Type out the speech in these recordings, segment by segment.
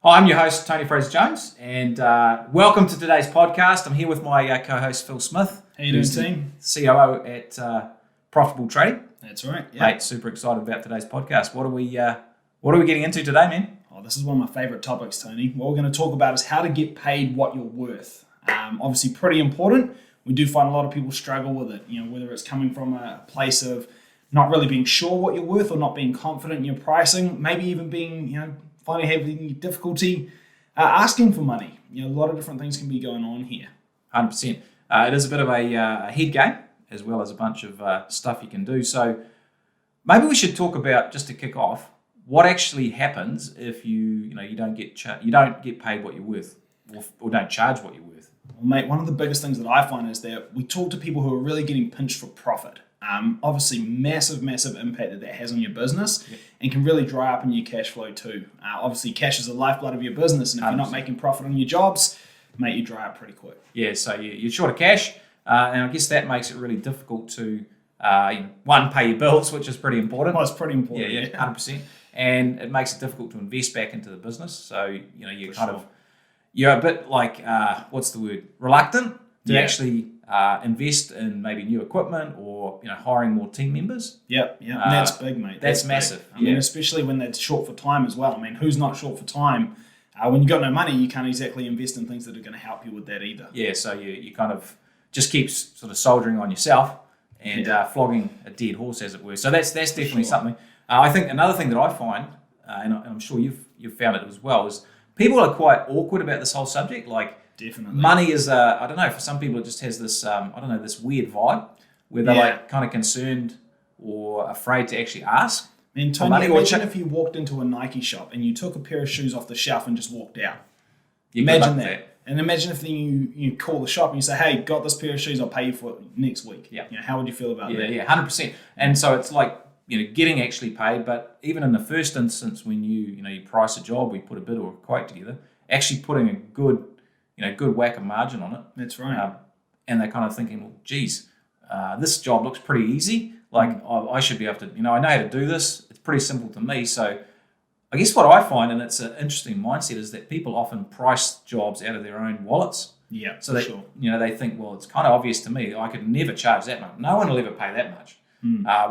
Hi, I'm your host, Tony Fraser-Jones, and welcome to today's podcast. I'm here with my co-host, Phil Smith. How you doing, team? COO at Profitable Trading. That's right. Yeah. Mate, super excited about today's podcast. What are we getting into today, man? Oh, this is one of my favourite topics, Tony. What we're going to talk about is how to get paid what you're worth. Obviously, pretty important. We do find a lot of people struggle with it. You know, whether it's coming from a place of not really being sure what you're worth or not being confident in your pricing, maybe even being, having difficulty asking for money. A lot of different things can be going on here. 100%. It is a bit of a head game as well as a bunch of stuff you can do. So maybe we should talk about, just to kick off, what actually happens if you don't get paid what you're worth or don't charge what you're worth. Well, mate, one of the biggest things that I find is that we talk to people who are really getting pinched for profit. Obviously, massive impact that has on your business, and can really dry up in your cash flow too. Obviously, cash is the lifeblood of your business, and if 100%. You're not making profit on your jobs, mate, you dry up pretty quick. Yeah, so you're short of cash, and I guess that makes it really difficult to, one, pay your bills, which is pretty important. Well, it's pretty important. Yeah, 100%. And it makes it difficult to invest back into the business. So, you're a bit like, reluctant to actually invest in maybe new equipment or hiring more team members. Yep, and that's big, mate. That's massive. I mean, especially when they're short for time as well. I mean, who's not short for time? When you've got no money, you can't exactly invest in things that are going to help you with that either. Yeah, so you kind of just keep sort of soldiering on yourself and flogging a dead horse, as it were. So that's definitely something. I think another thing that I find, and I'm sure you've found it as well, is people are quite awkward about this whole subject. Like, definitely. money is, I don't know, for some people it just has this, this weird vibe where they're like kind of concerned or afraid to actually ask. Man, Tony, imagine if you walked into a Nike shop and you took a pair of shoes off the shelf and just walked out. Imagine that. And imagine if then you call the shop and you say, hey, got this pair of shoes, I'll pay you for it next week. Yeah. How would you feel about that? Yeah, 100%. And so it's like, getting actually paid, but even in the first instance when you price a job, we put a bid or a quote together, actually putting a good whack of margin on it. That's right. And they're kind of thinking, well, geez, this job looks pretty easy. Like, I should be able to, I know how to do this. It's pretty simple to me. So I guess what I find, and it's an interesting mindset, is that people often price jobs out of their own wallets. Yeah, so they think, well, it's kind of obvious to me. I could never charge that much. No one will ever pay that much,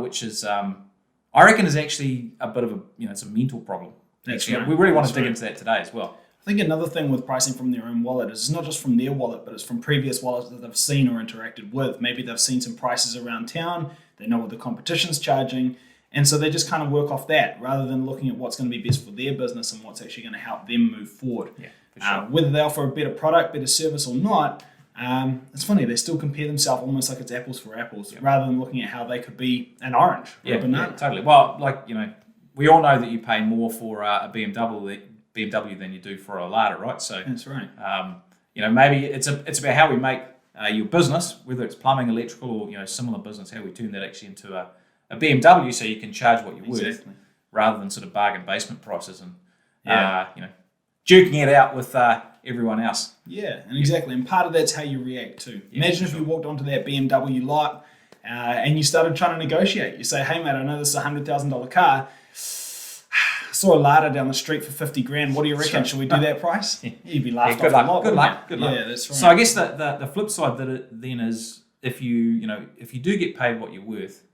which is, I reckon, is actually a bit of a, it's a mental problem. That's right. We really want to dig into that today as well. I think another thing with pricing from their own wallet is it's not just from their wallet, but it's from previous wallets that they've seen or interacted with. Maybe they've seen some prices around town, they know what the competition's charging, and so they just kind of work off that rather than looking at what's going to be best for their business and what's actually going to help them move forward. Yeah, for sure. Whether they offer a better product, better service or not, it's funny, they still compare themselves almost like it's apples for apples, rather than looking at how they could be an orange or a banana. Yeah, totally. Well, we all know that you pay more for a BMW than you do for a Lada, right? So that's right. Maybe it's about how we make your business, whether it's plumbing, electrical, or similar business, how we turn that actually into a BMW, so you can charge what you're worth, rather than sort of bargain basement prices and duking it out with everyone else. Yeah, and exactly. And part of that's how you react too. Imagine if you walked onto that BMW lot and you started trying to negotiate. You say, hey mate, I know this is a $100,000 car. Saw a Lada down the street for 50 grand. What do you reckon? Should we do that price? You'd be laughed off a lot. Good luck. Yeah, that's right. So I guess the flip side that it then is, if you do get paid what you're worth,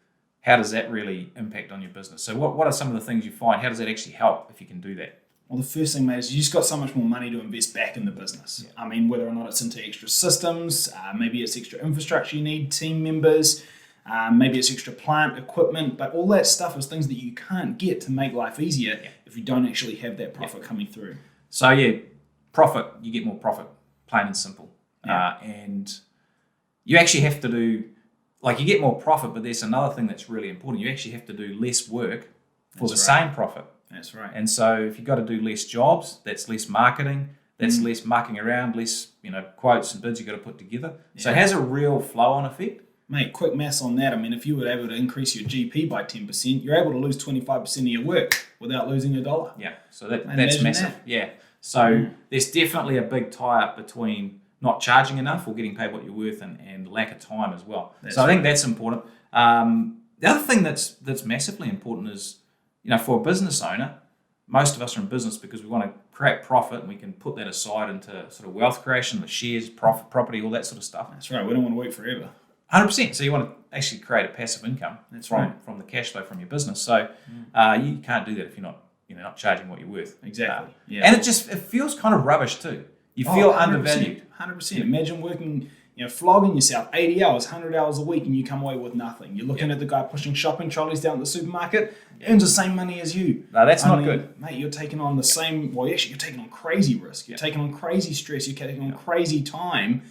how does that really impact on your business? So what are some of the things you find? How does that actually help if you can do that? Well, the first thing, mate, is you just got so much more money to invest back in the business. Yeah. I mean, whether or not it's into extra systems, maybe it's extra infrastructure you need, team members, maybe it's extra plant, equipment, but all that stuff is things that you can't get to make life easier if you don't actually have that profit coming through. So profit, you get more profit, plain and simple. And you actually have to do, you get more profit, but there's another thing that's really important. You actually have to do less work for the same profit. That's right. And so if you've got to do less jobs, that's less marketing, that's less mucking around, less quotes and bids you've got to put together. So it has a real flow-on effect. Mate, quick maths on that. I mean, if you were able to increase your GP by 10%, you're able to lose 25% of your work without losing $1. Yeah, so that's massive. Yeah, so there's definitely a big tie-up between not charging enough or getting paid what you're worth and lack of time as well. I think that's important. The other thing that's massively important is, for a business owner, most of us are in business because we want to create profit, and we can put that aside into sort of wealth creation, the shares, profit, property, all that sort of stuff. That's right. We don't want to work forever. 100%. So you want to actually create a passive income from the cash flow from your business. So you can't do that if you're not charging what you're worth. Exactly. And it feels kind of rubbish too. You feel undervalued. 100%. Imagine working, flogging yourself 80 hours, 100 hours a week, and you come away with nothing. You're looking at the guy pushing shopping trolleys down at the supermarket, earns the same money as you. No, that's not good. Mate, you're taking on the same, you're taking on crazy risk. You're taking on crazy stress. You're taking on crazy time,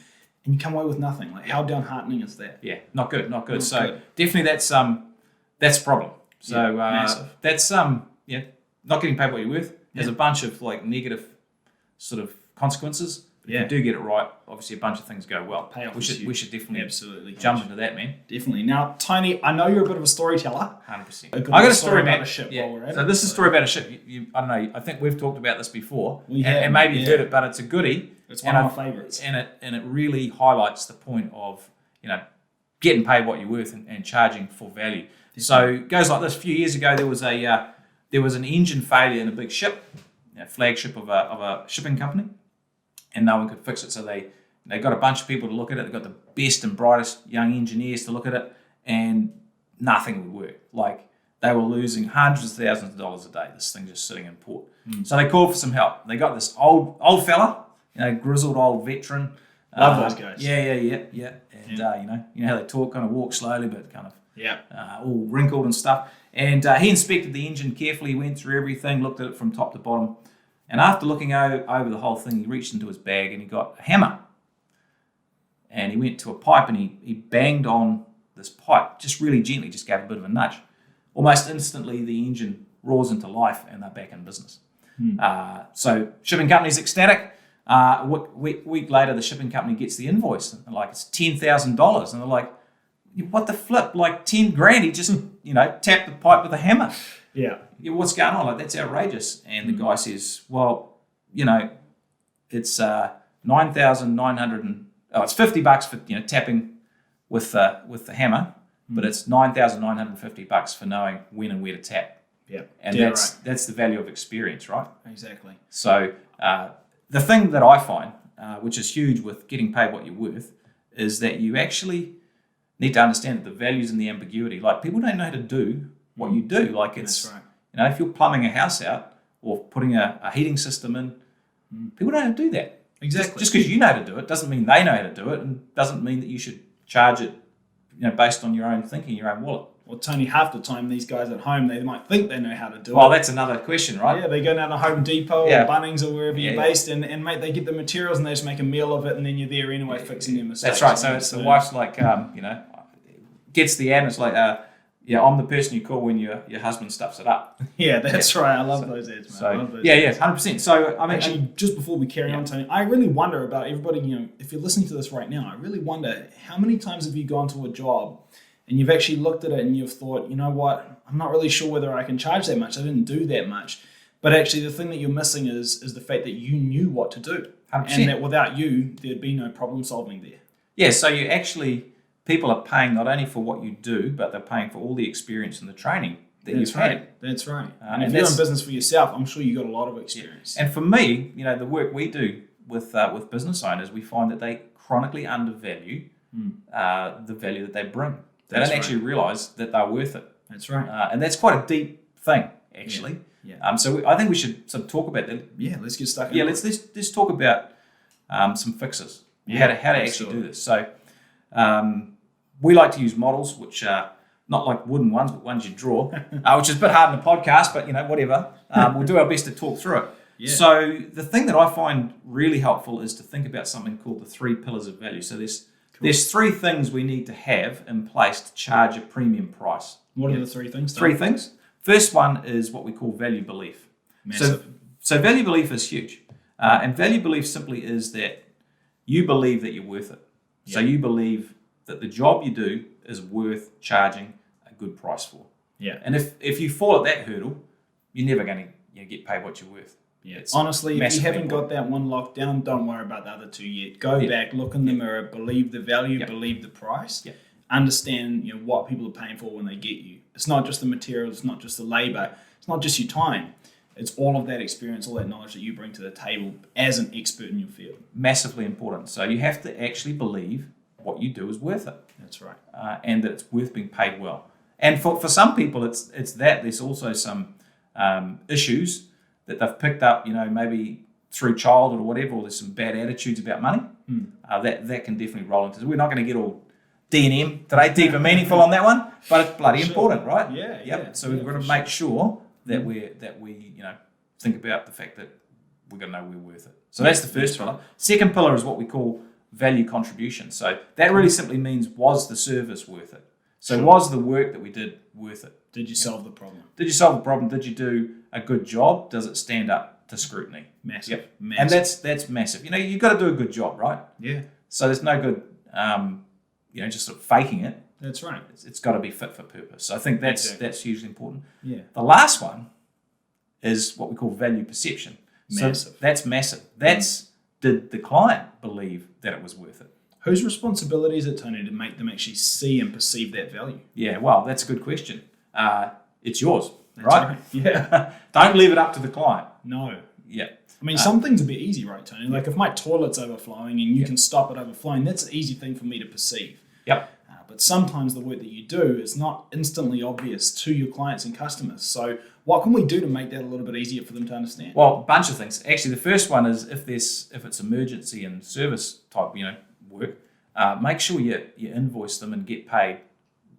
and you come away with nothing. Like, how downheartening is that? Yeah, not good. So definitely that's a problem. So massive. That's not getting paid what you're worth. There's a bunch of like negative sort of consequences. But if you do get it right, obviously a bunch of things go well. We should definitely absolutely jump into that, man. Definitely. Now, Tony, I know you're a bit of a storyteller. 100%. I got a story about a ship while we're at So this is a story about a ship. I don't know. I think we've talked about this before, and maybe you've heard it, but it's a goodie. It's one of my favourites, and it really highlights the point of getting paid what you're worth and charging for value. So it goes like this. A few years ago, there was an engine failure in a big ship, flagship of a shipping company, and no one could fix it. So they got a bunch of people to look at it. They got the best and brightest young engineers to look at it, and nothing would work. Like, they were losing hundreds of thousands of dollars a day. This thing just sitting in port. So they called for some help. They got this old fella, grizzled old veteran. Love those guys. Yeah. And you know how they talk, kind of walk slowly, but kind of all wrinkled and stuff. And he inspected the engine carefully, went through everything, looked at it from top to bottom. And after looking over the whole thing, he reached into his bag and he got a hammer. And he went to a pipe and he banged on this pipe, just really gently, just gave a bit of a nudge. Almost instantly, the engine roars into life and they're back in business. So shipping company's ecstatic. A week later, the shipping company gets the invoice. And like, it's $10,000. And they're like, what the flip? Like, 10 grand, he just, tapped the pipe with a hammer. Yeah. What's going on? Like, that's outrageous. And the guy says, well, it's 9,900 it's $50 for tapping with the hammer, but it's $9,950 for knowing when and where to tap. Yeah. And that's the value of experience, right? Exactly. So the thing that I find, which is huge with getting paid what you're worth, is that you actually need to understand that the values and the ambiguity. Like, people don't know how to do what you do. Like, it's that's right. if you're plumbing a house out or putting a heating system in, people don't know how to do that. Exactly. Just because you know how to do it doesn't mean they know how to do it, and doesn't mean that you should charge it, based on your own thinking, your own wallet. Well, Tony, half the time these guys at home, they might think they know how to do it. Well, that's another question, right? Yeah, they go down to Home Depot or Bunnings or wherever you're based, and mate, they get the materials and they just make a meal of it, and then you're there anyway fixing their mistakes. That's right. So the wife's like, gets the ad, and it's like, I'm the person you call when your husband stuffs it up. Yeah, that's right. I love those ads, man. So, I love those 100%. So, I mean, actually, just before we carry on, Tony, I really wonder about everybody, if you're listening to this right now, I really wonder, how many times have you gone to a job and you've actually looked at it and you've thought, you know what, I'm not really sure whether I can charge that much. I didn't do that much. But actually, the thing that you're missing is the fact that you knew what to do. 100%. And that without you, there'd be no problem solving there. Yeah, so people are paying not only for what you do, but they're paying for all the experience and the training that you've had. That's right. And if you're in business for yourself, I'm sure you got a lot of experience. And for me, the work we do with business owners, we find that they chronically undervalue the value that they bring. They don't actually realise that they're worth it. That's right. And that's quite a deep thing, actually. Yeah. So I think we should sort of talk about that. Yeah, let's get stuck. Let's talk about some fixes. How to actually do this. So we like to use models, which are not like wooden ones, but ones you draw, which is a bit hard in a podcast, but whatever. We'll do our best to talk through it. Yeah. So the thing that I find really helpful is to think about something called the 3 pillars of value. So there's 3 things we need to have in place to charge a premium price. What are the 3 things? 3 things. First one is what we call value belief. Massive. So value belief is huge. And value belief simply is that you believe that you're worth it. Yeah. So you believe that the job you do is worth charging a good price for. Yeah. And if you fall at that hurdle, you're never going to get paid what you're worth. Yeah. Honestly, if you haven't got that one locked down, don't worry about the other 2 yet. Go back, look in the mirror, believe the value, believe the price, understand what people are paying for when they get you. It's not just the materials, it's not just the labor, it's not just your time. It's all of that experience, all that knowledge that you bring to the table as an expert in your field. Massively important. So you have to actually believe what you do is worth it. That's right. And that it's worth being paid well. And for some people, it's that. There's also some issues that they've picked up, maybe through childhood or whatever, or there's some bad attitudes about money. That can definitely roll into. We're not going to get all D&M today, deep and meaningful on that one, but it's bloody important, right? Yeah. So we've got to make sure that we think about the fact that we're going to know we're worth it. So that's the first pillar. Second pillar is what we call value contribution. So that really simply means, was the service worth it? So was the work that we did worth it? Did you solve the problem? Did you solve the problem? Did you do a good job? Does it stand up to scrutiny? Massive. And that's massive. You've got to do a good job, right? Yeah. So there's no good, just sort of faking it. That's right. It's got to be fit for purpose. So I think that's hugely important. Yeah. The last one is what we call value perception. Massive. So that's massive. Did the client believe that it was worth it? Whose responsibility is it, Tony, to make them actually see and perceive that value? Yeah, well, that's a good question. It's yours, That's right? Yeah. Don't leave it up to the client. No. Yeah. I mean, some things would be easy, right, Tony? Like if my toilet's overflowing and you can stop it overflowing, that's an easy thing for me to perceive. Yep. But sometimes the work that you do is not instantly obvious to your clients and customers. So what can we do to make that a little bit easier for them to understand? Well, a bunch of things. Actually, the first one is if it's emergency and service type, work, make sure you invoice them and get paid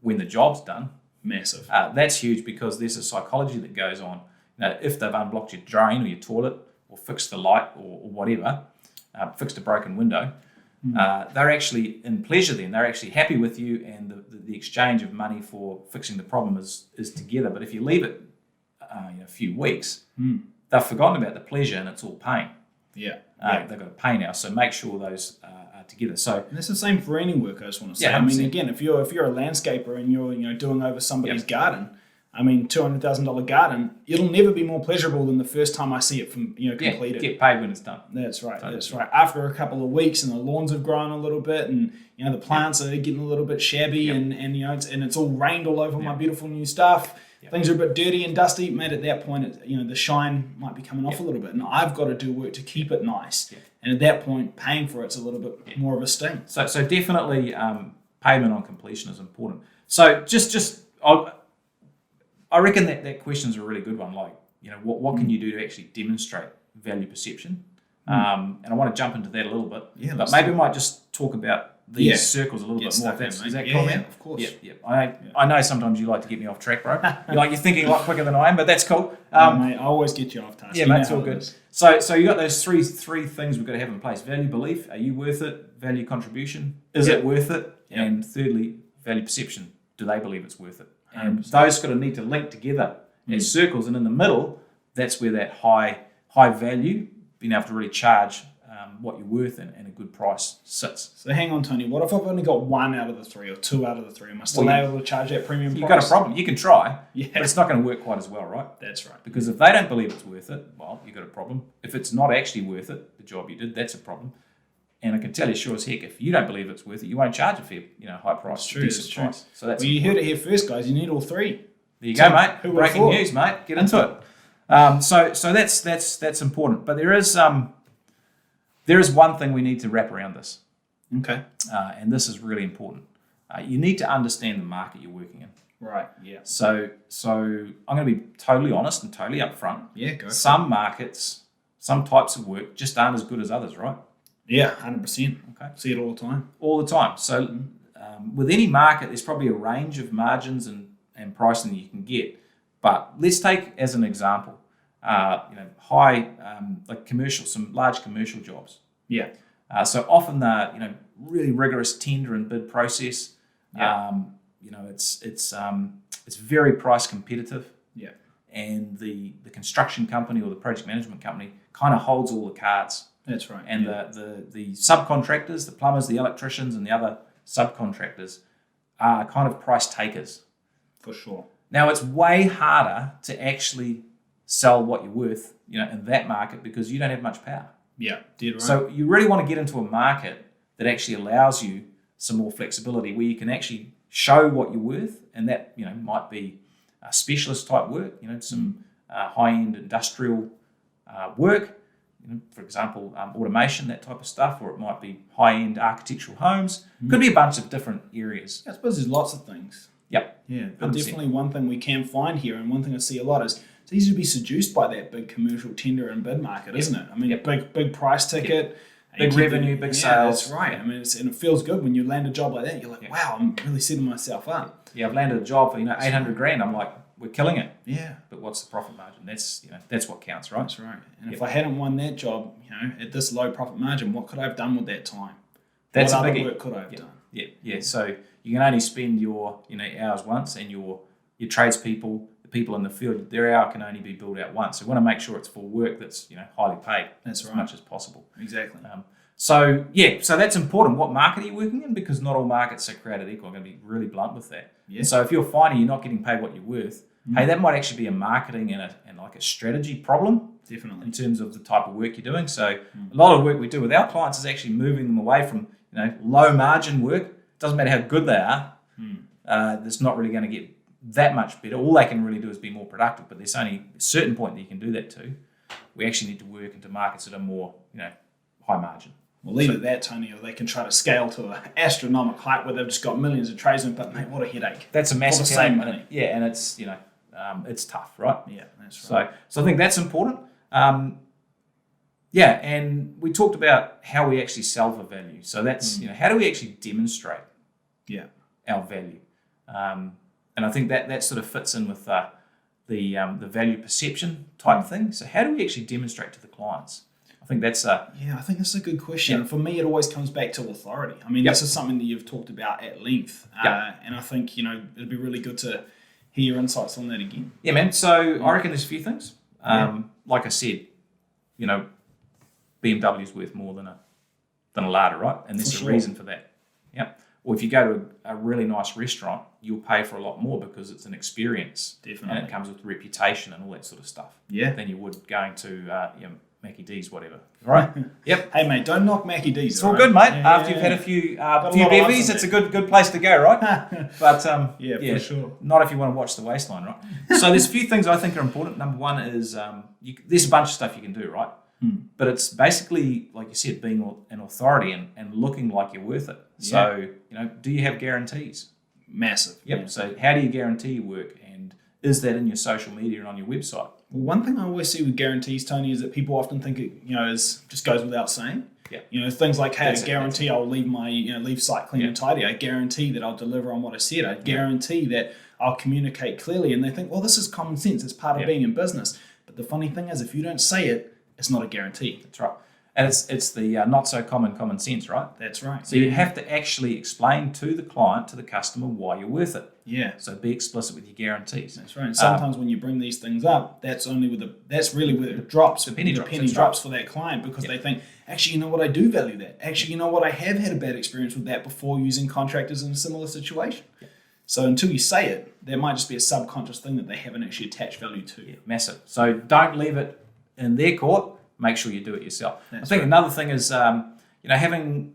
when the job's done. Massive. That's huge because there's a psychology that goes on. If they've unblocked your drain or your toilet or fixed the light or whatever, fixed a broken window, they're actually in pleasure then. They're actually happy with you, and the exchange of money for fixing the problem is together. But if you leave it a few weeks, they've forgotten about the pleasure and it's all pain. Yeah. They've got to pay now. So make sure those are together. So and that's the same for any work, I just want to say. Yeah, I mean, again, if you're a landscaper and you're doing over somebody's garden, I mean, $200,000 garden, it'll never be more pleasurable than the first time I see it from completed. Get paid when it's done. That's right. That's right. After a couple of weeks and the lawns have grown a little bit, and the plants are getting a little bit shabby, and it's all rained all over my beautiful new stuff. Things are a bit dirty and dusty. Mate, at that point, the shine might be coming off a little bit, and I've got to do work to keep it nice. And at that point, paying for it's a little bit more of a sting. So definitely payment on completion is important. So I reckon that question's a really good one. Like, what can you do to actually demonstrate value perception? And I want to jump into that a little bit. Yeah, but maybe we might just talk about these circles a little bit more. Is that cool, man? Of course. Yeah. I know sometimes you like to get me off track, bro. You're thinking a lot quicker than I am, but that's cool. Mate, I always get you off task. Yeah, mate, it's all good. So you got those three things we've got to have in place. Value belief, are you worth it? Value contribution, is it worth it? And thirdly, value perception, do they believe it's worth it? And 100%. those got to need to link together as circles, and in the middle, that's where that high value, being able to really charge what you're worth and a good price sits. So hang on, Tony. What if I've only got one out of the three or two out of the three? Am I still able to charge that premium price? You've got a problem. You can try, Yeah. but it's not going to work quite as well, right? That's right. Because if they don't believe it's worth it, well, you've got a problem. If it's not actually worth it, the job you did, that's a problem. And I can tell you sure as heck, if you don't believe it's worth it, you won't charge a fair, high price, decent price. So that's you heard it here first, guys. You need all three. There you go, mate. Who would have Breaking thought? news, mate. Get into it. So that's important. But there is one thing we need to wrap around this. Okay. And this is really important. You need to understand the market you're working in. Right. Yeah. So I'm going to be totally honest and totally upfront. Yeah. Go. Some markets, some types of work just aren't as good as others, right? Yeah. 100%. Okay. See it all the time. All the time. So with any market, there's probably a range of margins and pricing that you can get. But let's take as an example, high like commercial, some large commercial jobs. Yeah. So often the really rigorous tender and bid process. Yeah. It's very price competitive. Yeah. And the construction company or the project management company kind of holds all the cards. That's right. And the subcontractors, the plumbers, the electricians, and the other subcontractors are kind of price takers. For sure. Now, it's way harder to actually sell what you're worth, in that market because you don't have much power. Yeah, dead right. So you really want to get into a market that actually allows you some more flexibility, where you can actually show what you're worth, and that might be a specialist type work, some high-end industrial work, for example, automation, that type of stuff, or it might be high-end architectural homes. Could be a bunch of different areas. I suppose there's lots of things. Yep. Yeah, but definitely one thing we can find here, and one thing I see a lot is it's easy to be seduced by that big commercial tender and bid market, isn't it? I mean, big price ticket. Big revenue, big sales. That's right. I mean, and it feels good when you land a job like that. You're like, wow, I'm really setting myself up. Yeah, I've landed a job for 800 grand. I'm like, we're killing it. Yeah. But what's the profit margin? That's what counts, right? That's right. And if I hadn't won that job, at this low profit margin, what could I have done with that time? That's what a other biggie. work could I have done? Yeah. So you can only spend your hours once, and your tradespeople, the people in the field, their hour can only be billed out once. So we want to make sure it's for work that's highly paid. That's as much as possible. Exactly. So that's important. What market are you working in? Because not all markets are created equal. I'm going to be really blunt with that. Yeah. So if you're finding you're not getting paid what you're worth, hey, that might actually be a marketing and like a strategy problem. Definitely. In terms of the type of work you're doing. So a lot of work we do with our clients is actually moving them away from low margin work. Doesn't matter how good they are. That's not really going to get that much better. All they can really do is be more productive. But there's only a certain point that you can do that to. We actually need to work into markets that are more high margin. Well, either that, Tony, or they can try to scale to an astronomical height where they've just got millions of tradesmen, but mate, what a headache. That's a massive for the same money. Yeah, and it's it's tough, right? Yeah, that's right. So I think that's important. And we talked about how we actually sell for value. So that's how do we actually demonstrate our value? And I think that sort of fits in with the value perception type thing. So how do we actually demonstrate to the clients? I think that's I think that's a good question. Yeah. For me, it always comes back to authority. I mean, this is something that you've talked about at length, and I think it'd be really good to hear your insights on that again. Yeah, man. So I reckon there's a few things. Like I said, BMW is worth more than a Lada, right? And there's a reason for that. Yeah. Or if you go to a really nice restaurant, you'll pay for a lot more because it's an experience. Definitely. And it comes with reputation and all that sort of stuff. Yeah. Than you would going to Mackie D's, whatever. Right? Yep. Hey, mate, don't knock Mackie D's. It's all good, mate. After you've had a few bevies, it's a good place to go, right? But for sure. Not if you want to watch the waistline, right? So there's a few things I think are important. Number one is there's a bunch of stuff you can do, right? But it's basically, like you said, being an authority and looking like you're worth it. So, do you have guarantees? Massive. Yep. Yeah. So how do you guarantee your work? And is that in your social media and on your website? Well, one thing I always see with guarantees, Tony, is that people often think it, is just goes without saying. Yeah. Things like, hey, I guarantee I'll leave my, leave site clean and tidy. I guarantee that I'll deliver on what I said. I guarantee that I'll communicate clearly. And they think, well, this is common sense. It's part of being in business. But the funny thing is, if you don't say it, it's not a guarantee. That's right. And it's the not so common sense, right? That's right. So you have to actually explain to the client, to the customer, why you're worth it. Yeah. So be explicit with your guarantees. That's right. And sometimes when you bring these things up, that's really where it drops. The penny drops for that client because they think, actually, you know what, I do value that. Actually, you know what, I have had a bad experience with that before using contractors in a similar situation. Yeah. So until you say it, there might just be a subconscious thing that they haven't actually attached value to. Yeah, massive. So don't leave it in their court. Make sure you do it yourself. That's I think another thing is, having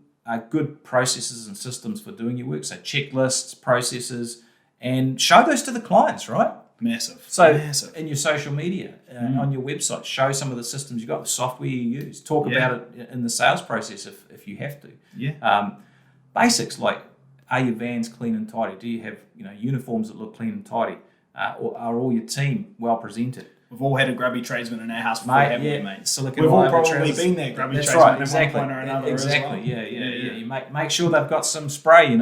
good processes and systems for doing your work. So checklists, processes, and show those to the clients, right? Massive. So Massive. In your social media, on your website, show some of the systems you've got, the software you use. Talk about it in the sales process if you have to. Yeah. Basics like, are your vans clean and tidy? Do you have uniforms that look clean and tidy? Or are all your team well presented? We've all had a grubby tradesman in our house before, haven't we, mate? Silicon We've all Valley probably trousers. been there, grubby That's tradesman right, exactly. at one point or another. Exactly, as well. Yeah. You make sure they've got some spray,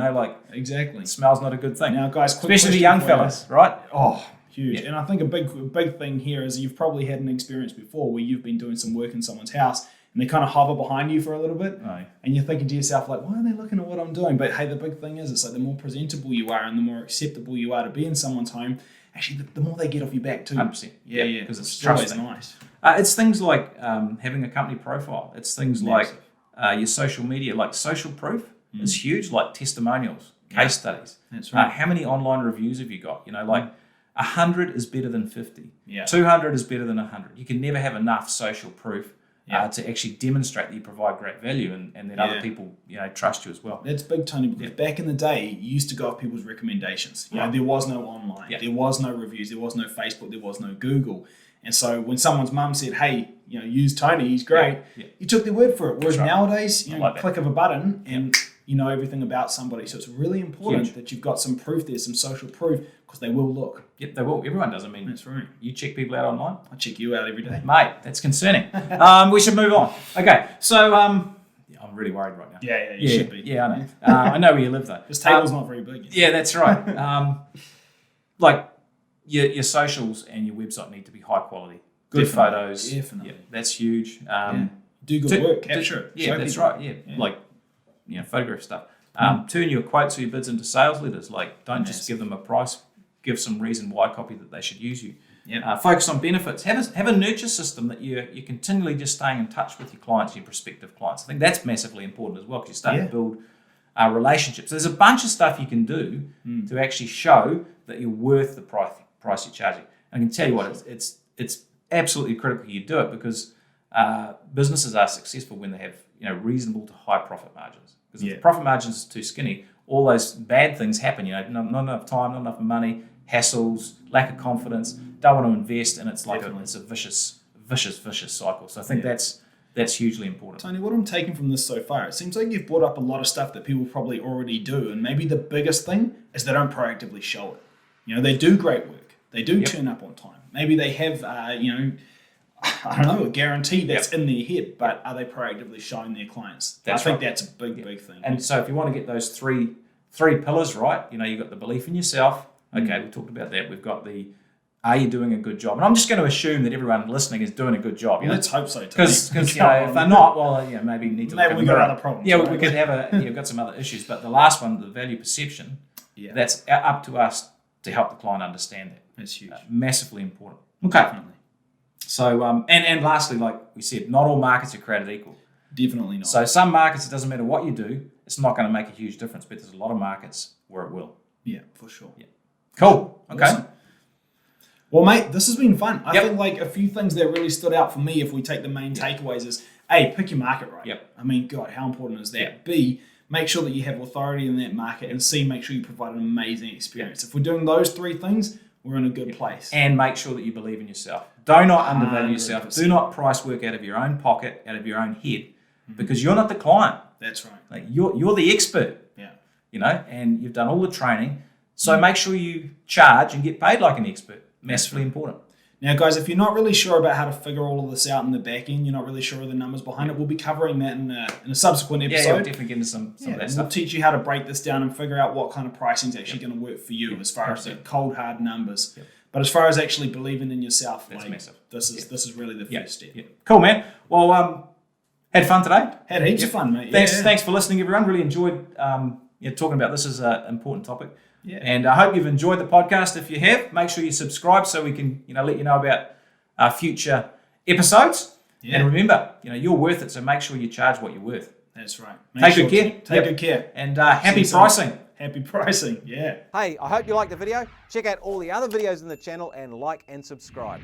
Exactly. It smells not a good thing. Now, guys, quick especially the question young for you. fellas, right? Oh, huge. Yeah. And I think a big thing here is you've probably had an experience before where you've been doing some work in someone's house and they kind of hover behind you for a little bit. Oh. And you're thinking to yourself, like, why are they looking at what I'm doing? But hey, the big thing is, it's like the more presentable you are and the more acceptable you are to be in someone's home, actually, the more they get off your back too. 100%. Yeah. Because it's always trusting. nice. It's things like having a company profile. It's things like your social media, like social proof is huge, like testimonials, case studies. That's right. How many online reviews have you got? 100 is better than 50. Yeah. 200 is better than 100. You can never have enough social proof to actually demonstrate that you provide great value and that other people trust you as well. That's big, Tony, because back in the day, you used to go off people's recommendations. There was no online, there was no reviews, there was no Facebook, there was no Google. And so when someone's mum said, hey, use Tony, he's great, you took their word for it. Whereas nowadays, click of a button and you know everything about somebody. So it's really important that you've got some proof there, some social proof, because they will look. Yep, they will. Everyone does. I mean, that's right. You check people out online? I check you out every day. Mate, that's concerning. We should move on. Okay, so I'm really worried right now. Yeah, you should be. Yeah, I know. I know where you live, though. This table's not very big. Yeah, that's right. Like, your socials and your website need to be high quality. Good photos. Definitely. Yeah, that's huge. Do good work. Capture it. Yeah, that's right. Yeah. Like, photograph stuff. Turn your quotes or your bids into sales letters. Like, don't just give them a price. Give some reason why copy that they should use you. Focus on benefits. Have a nurture system that you're continually just staying in touch with your clients, your prospective clients. I think that's massively important as well, because you start to build relationships. There's a bunch of stuff you can do to actually show that you're worth the price you're charging. And I can tell you what, it's absolutely critical you do it, because businesses are successful when they have reasonable to high profit margins. Because if the profit margins are too skinny, all those bad things happen. Not enough time, not enough money, hassles, lack of confidence, don't want to invest, and it's like it's a vicious cycle. So I think that's hugely important. Tony, what I'm taking from this so far, it seems like you've brought up a lot of stuff that people probably already do, and maybe the biggest thing is they don't proactively show it. They do great work. They do turn up on time. Maybe they have, I don't know, a guarantee that's in their head, but are they proactively showing their clients? I think that's a big thing. And so if you want to get those three pillars right, you've got the belief in yourself. Okay, we talked about that. We've got are you doing a good job? And I'm just going to assume that everyone listening is doing a good job. Let's hope so. Because if they're not, well, maybe need to. Maybe we've got other problems. Yeah, we could have we've got some other issues. But the last one, the value perception, that's up to us to help the client understand that. That's huge. Massively important. Okay. Definitely. So, and lastly, like we said, not all markets are created equal. Definitely not. So some markets, it doesn't matter what you do, it's not going to make a huge difference, but there's a lot of markets where it will. Yeah, for sure. Yeah. Cool. Okay. Awesome. Well, mate, this has been fun. I think like a few things that really stood out for me, if we take the main takeaways, is A, pick your market right. Yep. I mean, God, how important is that? B, make sure that you have authority in that market. And C, make sure you provide an amazing experience. If we're doing those three things, we're in a good place. And make sure that you believe in yourself. Do not undervalue yourself. Do not price work out of your own pocket, out of your own head, because you're not the client. That's right. Like you're the expert. Yeah. And you've done all the training. So make sure you charge and get paid like an expert. Massively important. Now, guys, if you're not really sure about how to figure all of this out in the back end, you're not really sure of the numbers behind it, we'll be covering that in a subsequent episode. Yeah, we'll definitely get into some of that stuff. We'll teach you how to break this down and figure out what kind of pricing is actually going to work for you as far as the cold, hard numbers. But as far as actually believing in yourself, that's massive. This is really the first step. Cool, man. Well, had fun today. Had heaps of fun, mate. Thanks for listening, everyone. Really enjoyed talking about this as an important topic. Yeah. And I hope you've enjoyed the podcast. If you have, make sure you subscribe so we can let you know about future episodes. Yeah. And remember, you're worth it, so make sure you charge what you're worth. That's right. Take good care. Take good care. And happy pricing. Happy pricing, yeah. Hey, I hope you liked the video. Check out all the other videos in the channel and like and subscribe.